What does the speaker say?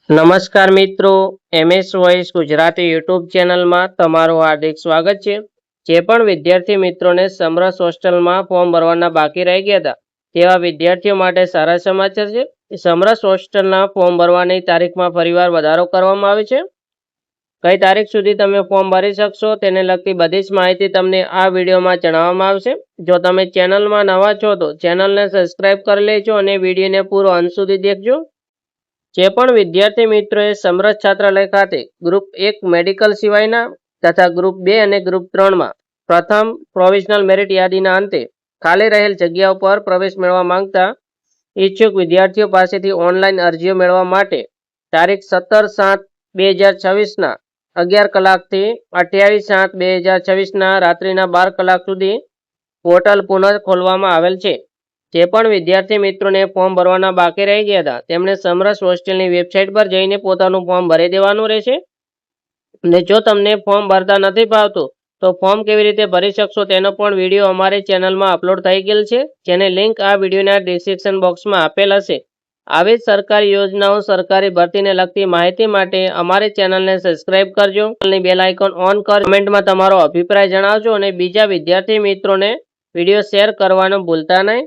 નમસ્કાર મિત્રો, MS voice Gujarati YouTube ચેનલમાં તમારું હાર્દિક સ્વાગત છે. જે પણ વિદ્યાર્થી મિત્રોને સમરસ હોસ્ટેલમાં ફોર્મ ભરવાના બાકી રહી ગયા હતા તેવા વિદ્યાર્થીઓ માટે સારા સમાચાર છે. સમરસ હોસ્ટેલના ફોર્મ ભરવાની તારીખમાં ફરીવાર વધારો કરવામાં આવે છે. કઈ તારીખ સુધી તમે ફોર્મ ભરી શકશો તેને લગતી બધી જ માહિતી તમને આ વિડીયોમાં જણાવવામાં આવશે. જો તમે ચેનલમાં નવા છો તો ચેનલને સબસ્ક્રાઇબ કરી લેજો અને વિડીયોને પૂરો અંત સુધી દેખજો. જે પણ વિદ્યાર્થી મિત્રોએ સમરસ છાત્રાલય ખાતે ગ્રુપ 1 મેડિકલ સિવાયના તથા ગ્રુપ 2 અને ગ્રુપ 3માં પ્રથમ પ્રોવિઝનલ મેરિટ યાદીના અંતે ખાલી રહેલ જગ્યાઓ પર પ્રવેશ મેળવવા માંગતા ઈચ્છુક વિદ્યાર્થીઓ પાસેથી ઓનલાઈન અરજીઓ મેળવવા માટે તારીખ 17/7/2026ના 11 કલાકથી 28/7/2026ના રાત્રિના 12 કલાક સુધી પોર્ટલ પુનઃ ખોલવામાં આવેલ છે. જે પણ વિદ્યાર્થી મિત્રોને ફોર્મ ભરવાના બાકી રહી ગયા હતા તેમણે સમરસ હોસ્ટેલની વેબસાઇટ પર જઈને પોતાનું ફોર્મ ભરી દેવાનું રહેશે. અને જો તમને ફોર્મ ભરતા નથી ફાવતું તો ફોર્મ કેવી રીતે ભરી શકશો તેનો પણ વિડીયો અમારી ચેનલમાં અપલોડ થઈ ગયેલ છે, જેની લિંક આ વિડીયોના ડિસ્ક્રિપ્શન બોક્સમાં આપેલ હશે. આવી જ સરકારી યોજનાઓ, સરકારી ભરતીને લગતી માહિતી માટે અમારી ચેનલને સબસ્ક્રાઇબ કરજો અને બેલ આઇકોન ઓન કરી કમેન્ટમાં તમારો અભિપ્રાય જણાવજો અને બીજા વિદ્યાર્થી મિત્રોને વિડીયો શેર કરવાનું ભૂલતા નહીં.